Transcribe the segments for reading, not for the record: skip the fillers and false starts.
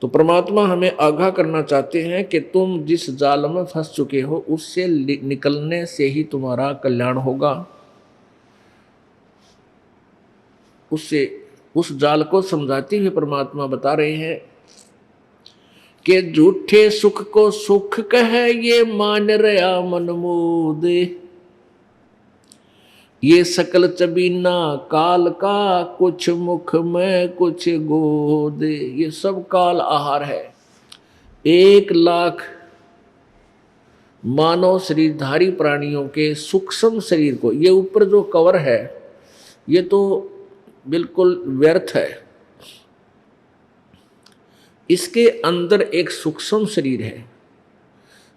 तो परमात्मा हमें आगाह करना चाहते हैं कि तुम जिस जाल में फंस चुके हो उससे निकलने से ही तुम्हारा कल्याण होगा। उससे उस जाल को समझाते हुए परमात्मा बता रहे हैं कि झूठे सुख को सुख कहे ये मान रहा मनमोद, ये सकल चबीना काल का कुछ मुख में कुछ गोद। ये सब काल आहार है। 1,00,000 मानव शरीरधारी प्राणियों के सूक्ष्म शरीर को, ये ऊपर जो कवर है ये तो बिल्कुल व्यर्थ है। इसके अंदर एक सूक्ष्म शरीर है।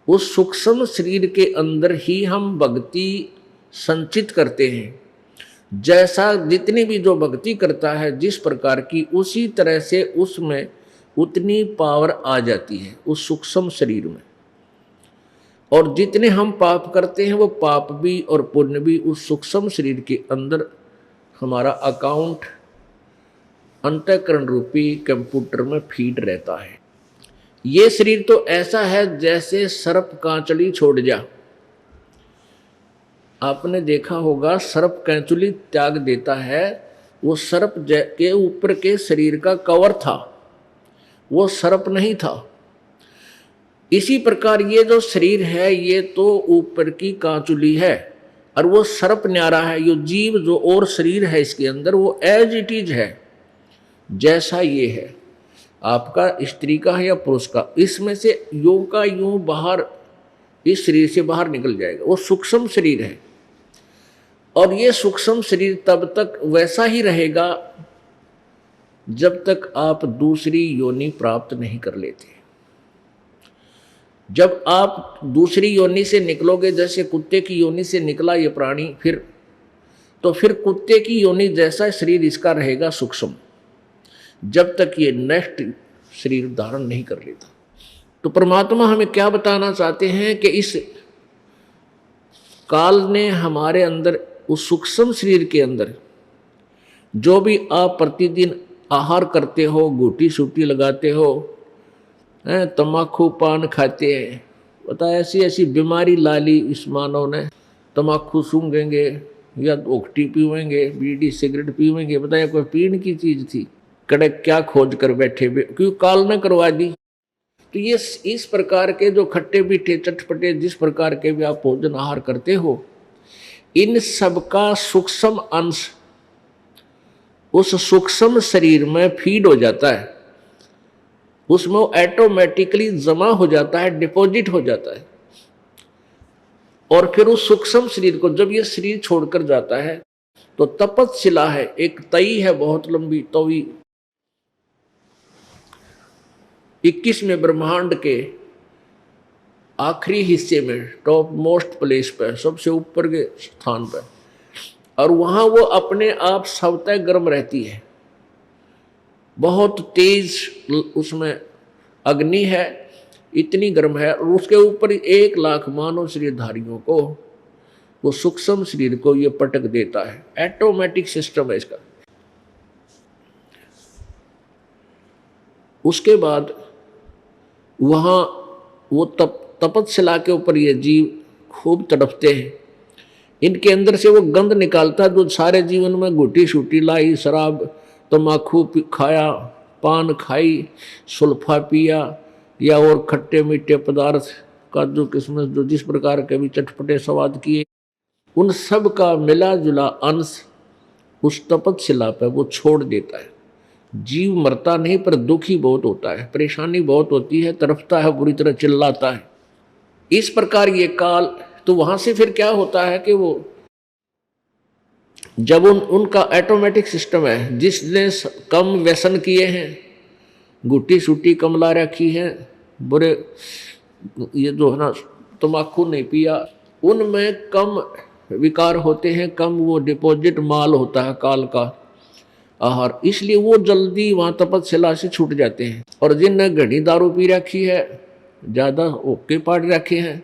उस सूक्ष्म शरीर के अंदर ही हम भक्ति संचित करते हैं। जैसा जितनी भी जो भक्ति करता है जिस प्रकार की, उसी तरह से उसमें उतनी पावर आ जाती है उस सूक्ष्म शरीर में। और जितने हम पाप करते हैं वो पाप भी और पुण्य भी उस सूक्ष्म शरीर के अंदर हमारा अकाउंट अंतःकरण रूपी कंप्यूटर में फीड रहता है। ये शरीर तो ऐसा है जैसे सर्प कांचली छोड़ जा। आपने देखा होगा सर्प कैंचुली त्याग देता है, वो सर्प के ऊपर के शरीर का कवर था, वो सर्प नहीं था। इसी प्रकार ये जो शरीर है ये तो ऊपर की कांचुली है और वो सर्प न्यारा है। ये जीव जो और शरीर है इसके अंदर वो एज इट इज है, जैसा ये है आपका, स्त्री का है या पुरुष का, इसमें से यूं का यूं बाहर इस शरीर से बाहर निकल जाएगा। वो सूक्ष्म शरीर है और ये सूक्ष्म शरीर तब तक वैसा ही रहेगा जब तक आप दूसरी योनि प्राप्त नहीं कर लेते। जब आप दूसरी योनि से निकलोगे, जैसे कुत्ते की योनि से निकला ये प्राणी, फिर कुत्ते की योनि जैसा शरीर इसका रहेगा सूक्ष्म, जब तक ये नेक्स्ट शरीर धारण नहीं कर लेता। तो परमात्मा हमें क्या बताना चाहते हैं कि इस काल ने हमारे अंदर उस सूक्ष्म शरीर के अंदर जो भी आप प्रतिदिन आहार करते हो, घूटी सूटी लगाते हो, तम्बाकू पान खाते हैं, पता है ऐसी ऐसी बीमारी लाली इस मानव ने। तम्बाकू सूंघेंगे या ओखटी पीवेंगे, बीड़ी सिगरेट पीवेंगे, बताया कोई पीने की चीज थी, कड़क क्या खोज कर बैठे, क्यों काल ने करवा दी। तो ये इस प्रकार के जो खट्टे मीठे चटपटे जिस प्रकार के भी आप भोजन आहार करते हो, इन सबका सूक्ष्म अंश उस सूक्ष्म शरीर में फीड हो जाता है, उसमें वो ऑटोमेटिकली जमा हो जाता है, डिपॉजिट हो जाता है। और फिर उस सूक्ष्म शरीर को जब ये शरीर छोड़कर जाता है तो तपतशिला है, एक तई है बहुत लंबी तवी, 21वें ब्रह्मांड के आखिरी हिस्से में, टॉप मोस्ट प्लेस पर, सबसे ऊपर के स्थान पर, और वहां वो अपने आप स्वतः गर्म रहती है। बहुत तेज उसमें अग्नि है, इतनी गर्म है, और उसके ऊपर 1,00,000 मानव शरीरधारियों को वो सूक्ष्म शरीर को ये पटक देता है। ऑटोमेटिक सिस्टम है इसका। उसके बाद वहाँ वो तपतशिला के ऊपर ये जीव खूब तड़पते हैं। इनके अंदर से वो गंध निकालता जो सारे जीवन में घुटी शूटी लाई, शराब तम्बाकू खाया, पान खाई, सुल्फा पिया, या और खट्टे मीठे पदार्थ, काजू किशमिश, जो जिस प्रकार के भी चटपटे स्वाद किए, उन सब का मिला जुला अंश उस तपतशिला पर वो छोड़ देता है। जीव मरता नहीं पर दुखी बहुत होता है, परेशानी बहुत होती है, तड़पता है, बुरी तरह चिल्लाता है। इस प्रकार ये काल, तो वहां से फिर क्या होता है कि वो जब उनका ऑटोमेटिक सिस्टम है, जिसने कम व्यसन किए हैं, गुट्टी सूटी कम ला रखी है, बुरे ये जो है ना तम्बाकू नहीं पिया, उनमें कम विकार होते हैं, कम वो डिपॉजिट माल होता है काल का आहार, इसलिए वो जल्दी वहाँ तपतशिला से छूट जाते हैं। और जिनने घड़ी दारू पी रखी है, ज़्यादा ओके पाट रखे हैं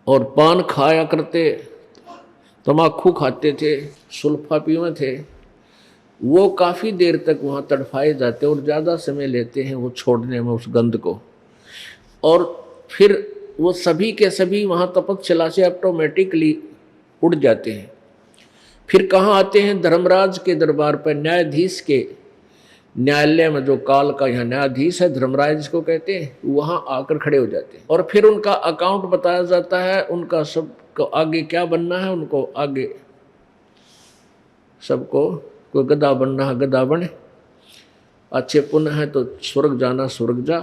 और पान खाया करते, तम्बाकू खाते थे, सुल्फा पीवे थे, वो काफ़ी देर तक वहाँ तड़फाए जाते हैं और ज़्यादा समय लेते हैं वो छोड़ने में उस गंध को। और फिर वो सभी के सभी वहाँ तपस्या से ऑटोमेटिकली उड़ जाते हैं। फिर कहाँ आते हैं? धर्मराज के दरबार पर, न्यायाधीश के न्यायालय में, जो काल का यहाँ न्यायाधीश है धर्मराज जिसको कहते हैं, वहाँ आकर खड़े हो जाते हैं। और फिर उनका अकाउंट बताया जाता है, उनका सबको आगे क्या बनना है, उनको आगे सबको, कोई गधा बनना है गधा बने, अच्छे पुण्य है तो स्वर्ग जाना स्वर्ग जा,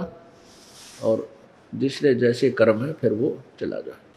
और जिसने जैसे कर्म है फिर वो चला जाए।